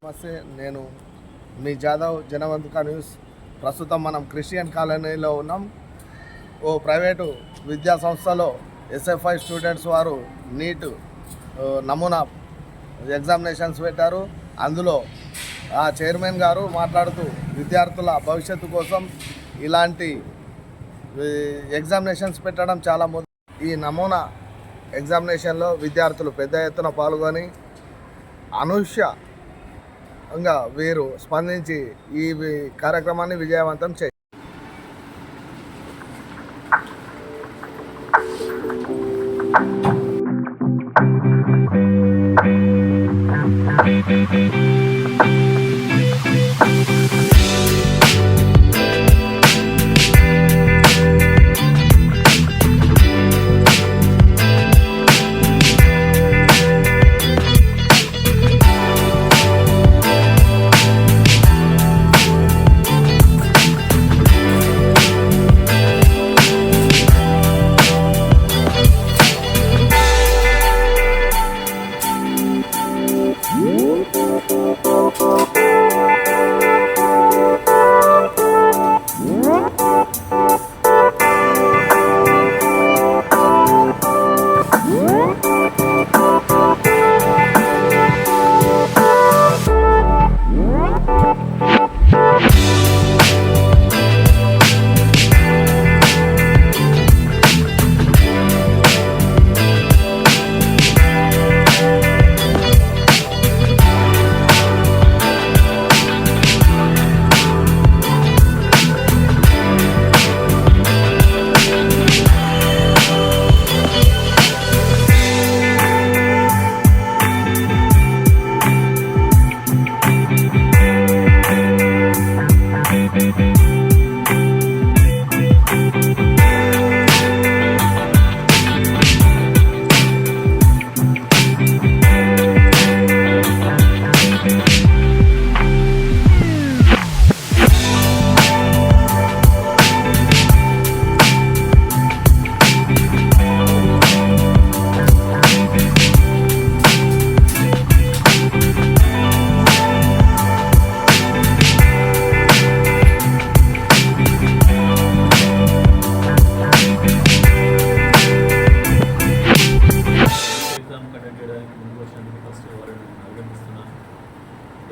నమస్తే, నేను మీ జాదవ్ జనవంతిక న్యూస్. ప్రస్తుతం మనం క్రిస్టియన్ కాలనీలో ఉన్నాం. ఓ ప్రైవేటు విద్యా సంస్థలో ఎస్ఎఫ్ఐ స్టూడెంట్స్ వారు నీట్ నమూనా ఎగ్జామినేషన్స్ పెట్టారు. అందులో ఆ చైర్మన్ గారు మాట్లాడుతూ విద్యార్థుల భవిష్యత్తు కోసం ఇలాంటి ఎగ్జామినేషన్స్ పెట్టడం చాలా ఈ నమూనా ఎగ్జామినేషన్లో విద్యార్థులు పెద్ద ఎత్తున పాల్గొని అనూహ్యంగా వీరు స్పందించి ఈ కార్యక్రమాన్ని విజయవంతం చేయాలి.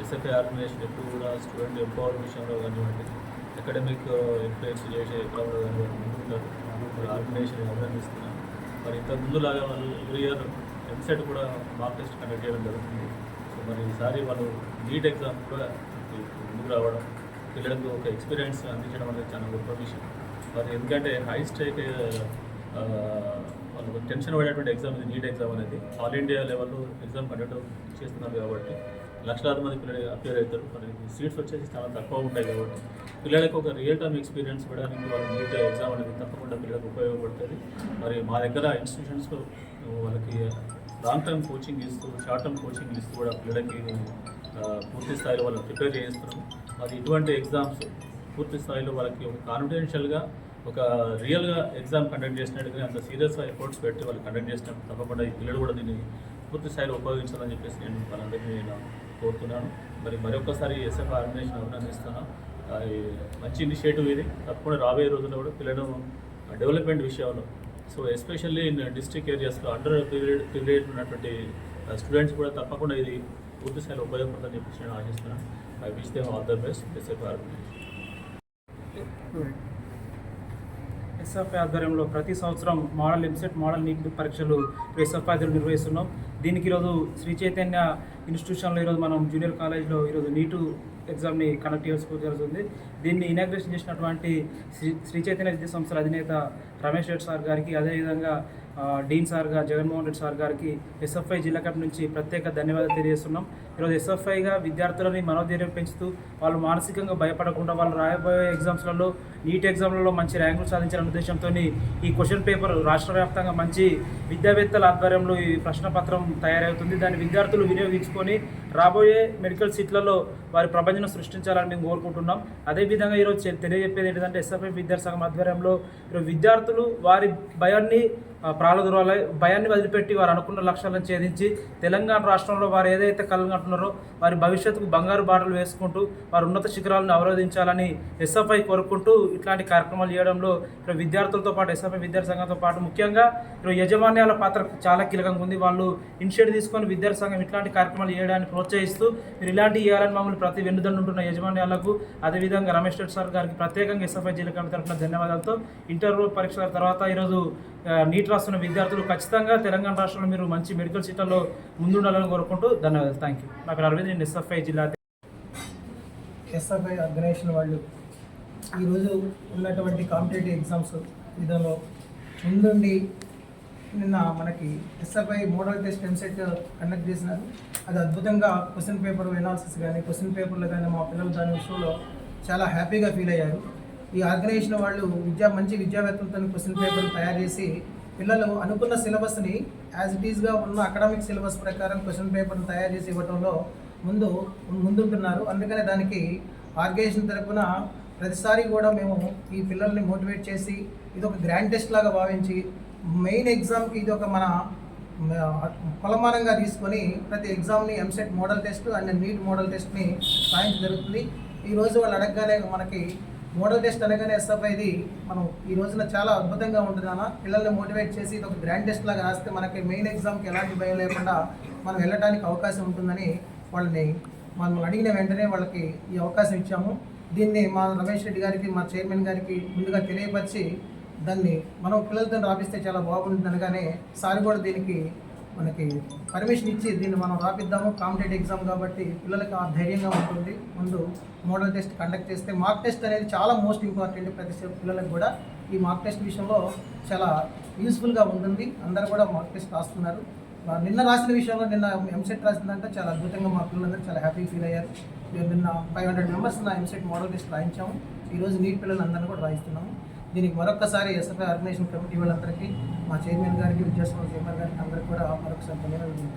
ఎస్ఎఫ్ఐ ఆర్గనైజేషన్ ఎప్పుడు కూడా స్టూడెంట్ ఎంపవర్మెంట్ విషయంలో కానివ్వండి, అకాడమిక్ ఇన్ఫ్లుయెన్స్ చేసే ఎకరంలో కానివ్వండి ముందుంటారు. మరి ఆర్గనైజేషన్ అభినందిస్తున్నాను. మరి ఇంత ముందులాగా వాళ్ళు ఎవ్రీ ఇయర్ ఎంసెట్ కూడా మాక్ టెస్ట్ కండక్ట్ చేయడం జరుగుతుంది. సో మరి ఈసారి వాళ్ళు నీట్ ఎగ్జామ్ కూడా ముందుకు రావడం, పిల్లలకు ఒక ఎక్స్పీరియన్స్ అందించడం అనేది చాలా గొప్ప విషయం. మరి ఎందుకంటే హై స్టేక్ వాళ్ళు టెన్షన్ పడేటువంటి ఎగ్జామ్ ఇది నీట్ ఎగ్జామ్ అనేది. ఆల్ ఇండియా లెవెల్లో ఎగ్జామ్ కండక్ట్ చేస్తున్నారు కాబట్టి లక్షలాది మంది పిల్లలు అపేర్ అవుతారు. మరి సీట్స్ వచ్చేసి చాలా తక్కువ ఉంటాయి కాబట్టి పిల్లలకు ఒక రియల్ టైమ్ ఎక్స్పీరియన్స్ ఇవ్వడానికి వాళ్ళు నీట్ ఎగ్జామ్ అనేది తప్పకుండా పిల్లలకు ఉపయోగపడుతుంది. మరి మా దగ్గర ఇన్స్టిట్యూషన్స్లో వాళ్ళకి లాంగ్ టర్మ్ కోచింగ్ ఇస్తూ, షార్ట్ టర్మ్ కోచింగ్ ఇస్తూ కూడా పిల్లలకి పూర్తి స్థాయిలో వాళ్ళని ప్రిపేర్ చేయిస్తున్నాము. మరి ఇటువంటి ఎగ్జామ్స్ పూర్తి స్థాయిలో వాళ్ళకి ఒక కాన్ఫిడెన్షియల్గా ఒక రియల్గా ఎగ్జామ్ కండక్ట్ చేసినట్టుగా అంత సీరియస్గా ఎఫర్ట్స్ పెట్టి వాళ్ళు కండక్ట్ చేసినప్పుడు తప్పకుండా ఈ పిల్లలు కూడా దీన్ని పూర్తి స్థాయిలో ఉపయోగించాలని చెప్పేసి నేను వాళ్ళందరినీ నేను కోరుతున్నాను. మరి మరొకసారి ఎస్ఎఫ్ ఆర్గనైజేషన్ అభినందిస్తాను. మంచి ఇనిషియేటివ్ ఇది. తప్పకుండా రాబోయే రోజుల్లో కూడా పిల్లలు డెవలప్మెంట్ విషయంలో, సో ఎస్పెషల్లీ ఇన్ డిస్ట్రిక్ట్ ఏరియాస్లో అండర్ ప్రివిలేజ్ ఉన్నటువంటి స్టూడెంట్స్ కూడా తప్పకుండా ఇది పూర్తి స్థాయిలో ఉపయోగపడుతుందని చెప్పేసి నేను ఆశిస్తున్నాను. I wish them all the best. SF organisation SFI ఆధ్వర్యంలో ప్రతి సంవత్సరం మోడల్ ఎంసెట్, మోడల్ నీట్ పరీక్షలు ఎస్ఎఫ్ఐ ఆధ్వర్యంలో నిర్వహిస్తున్నాం. దీనికి ఈరోజు శ్రీ చైతన్య ఇన్స్టిట్యూషన్లో ఈరోజు మనం జూనియర్ కాలేజ్లో ఈరోజు నీటు ఎగ్జామ్ని కండక్ట్ చేసుకోవడం జరుగుతుంది. దీన్ని ఇనాగ్రేషన్ చేసినటువంటి శ్రీ చైతన్య విద్యా సంస్థల అధినేత రమేష్ రెడ్డి సార్ గారికి, అదేవిధంగా డీన్ సార్ గారు, జగన్మోహన్ రెడ్డి సార్ గారికి ఎస్ఎఫ్ఐ జిల్లా కమిటీ నుంచి ప్రత్యేక ధన్యవాదాలు తెలియజేస్తున్నాం. ఈరోజు ఎస్ఎఫ్ఐగా విద్యార్థులని మనోధైర్యం పెంచుతూ వాళ్ళు మానసికంగా భయపడకుండా వాళ్ళు రాయబోయే ఎగ్జామ్స్లలో, నీట్ ఎగ్జామ్లలో మంచి ర్యాంకులు సాధించాలనే ఉద్దేశంతో ఈ క్వశ్చన్ పేపర్ రాష్ట్ర వ్యాప్తంగా మంచి విద్యావేత్తల ఆధ్వర్యంలో ఈ ప్రశ్నపత్రం తయారవుతుంది. దాన్ని విద్యార్థులు వినియోగించుకొని రాబోయే మెడికల్ సీట్లలో వారి ప్రపంచం సృష్టించాలని మేము కోరుకుంటున్నాం. అదేవిధంగా ఈరోజు తెలియజెప్పేది ఏంటంటే ఎస్ఎఫ్ఐ విద్యార్థి సంఘం ఆధ్వర్యంలో ఈరోజు విద్యార్థులు వారి భయాన్ని ప్రాళదురాల భయాన్ని వదిలిపెట్టి వారు అనుకున్న లక్ష్యాలను ఛేదించి తెలంగాణ రాష్ట్రంలో వారు ఏదైతే కలగంటున్నారో వారి భవిష్యత్తుకు బంగారు బాటలు వేసుకుంటూ వారు ఉన్నత శిఖరాలను అవరోధించాలని ఎస్ఎఫ్ఐ కోరుకుంటూ ఇట్లాంటి కార్యక్రమాలు చేయడంలో ఇక్కడ విద్యార్థులతో పాటు ఎస్ఎఫ్ఐ విద్యార్థి సంఘంతో పాటు ముఖ్యంగా ఇక్కడ యజమాన్యాల పాత్ర చాలా కీలకంగా ఉంది. వాళ్ళు ఇనిషియేటివ్ తీసుకొని విద్యార్థి సంఘం ఇట్లాంటి కార్యక్రమాలు చేయడానికి ప్రోత్సహిస్తూ మీరు ఇలాంటి చేయాలని మమ్మల్ని ప్రతి వెన్నుదండు ఉంటున్న యజమాన్యాలకు అదేవిధంగా రమేష్ రెడ్డి సార్ గారికి ప్రత్యేకంగా ఎస్ఎఫ్ఐ జిల్లా కమిటీ తరఫున ధన్యవాదాలతో ఇంటర్ పరీక్షల తర్వాత ఈరోజు నీట్ రాస్తున్న విద్యార్థులు ఖచ్చితంగా తెలంగాణ రాష్ట్రంలో మీరు మంచి మెడికల్ సీట్లలో ముందుండాలని కోరుకుంటూ ధన్యవాదాలు. Thank you. నా పేరు అరవింద్, నేను ఎస్ఎఫ్ఐ జిల్లా ఎస్ఎఫ్ఐ ఆర్గనైజేషన్ వాళ్ళు ఈరోజు ఉన్నటువంటి కాంపిటేటివ్ ఎగ్జామ్స్ విధంలో ముందుండి నిన్న మనకి SFI model test EAMCET conduct చేసినారు. అది అద్భుతంగా క్వశ్చన్ పేపర్ ఎనాలిసిస్ కానీ క్వశ్చన్ పేపర్లు కానీ మా పిల్లలు దాని విషయంలో చాలా హ్యాపీగా ఫీల్ అయ్యారు. ఈ ఆర్గనైజేషన్ వాళ్ళు మంచి విద్యావేత్తలతో క్వశ్చన్ పేపర్లు తయారు చేసి పిల్లలు అనుకున్న సిలబస్ని యాజ్ ఇట్ ఈస్గా ఉన్న అకాడమిక్ సిలబస్ ప్రకారం క్వశ్చన్ పేపర్ని తయారు చేసి ఇవ్వడంలో ముందుంటున్నారు. అందుకనే దానికి ఆర్గనైజేషన్ తరఫున ప్రతిసారి కూడా మేము ఈ పిల్లల్ని మోటివేట్ చేసి ఇది ఒక గ్రాండ్ టెస్ట్ లాగా భావించి మెయిన్ ఎగ్జామ్కి ఇది ఒక మన కొలమానంగా తీసుకొని ప్రతి ఎగ్జామ్ని EAMCET model test and NEET model టెస్ట్ని రాయించడం జరుగుతుంది. ఈరోజు వాళ్ళు అడగగానే మనకి మోడల్ టెస్ట్ అనగానే ఎస్ఎఫ్ఐది మనం ఈ రోజున చాలా అద్భుతంగా ఉంటుంది అన్న. పిల్లల్ని మోటివేట్ చేసి ఇది ఒక గ్రాండ్ టెస్ట్ లాగా రాస్తే మనకి మెయిన్ ఎగ్జామ్కి ఎలాంటి భయం లేకుండా మనం వెళ్ళడానికి అవకాశం ఉంటుందని మనం అడిగిన వెంటనే వాళ్ళకి ఈ అవకాశం ఇచ్చాము. దీన్ని మా రమేష్ రెడ్డి గారికి మా చైర్మన్ గారికి ముందుగా తెలియపరిచి దాన్ని మనం పిల్లలతో రాపిస్తే చాలా బాగుంటుంది అనగానే సార్ కూడా దీనికి మనకి పర్మిషన్ ఇచ్చి దీన్ని మనం రాపిద్దాము. కాంపిటేటివ్ ఎగ్జామ్ కాబట్టి పిల్లలకి ఆ ధైర్యంగా ఉంటుంది. ముందు మోడల్ టెస్ట్ కండక్ట్ చేస్తే మార్క్ టెస్ట్ అనేది చాలా మోస్ట్ ఇంపార్టెంట్. ప్రతి పిల్లలకు కూడా ఈ మార్క్ టెస్ట్ విషయంలో చాలా యూస్ఫుల్గా ఉంటుంది. అందరూ కూడా మార్క్ టెస్ట్ రాస్తున్నారు. నిన్న రాసిన విషయంలో నిన్న ఎంసెట్ రాసిందంటే చాలా అద్భుతంగా మా పిల్లలందరూ చాలా హ్యాపీ ఫీల్ అయ్యారు. నిన్న 500 మెంబర్స్ నా ఎంసెట్ మోడల్ టెస్ట్ రాయించాము. ఈరోజు నీట్ పిల్లలందరినీ కూడా రాయిస్తున్నాము. దీనికి మరొకసారి ఎస్ఎఫ్ఐ ఆర్గనైజేషన్ కమిటీ వాళ్ళందరికీ మా చైర్మన్ గారికి విద్యాసంస్థ చైర్మన్ గారికి అందరికీ కూడా మరొకసారి ధన్యవాదాలు.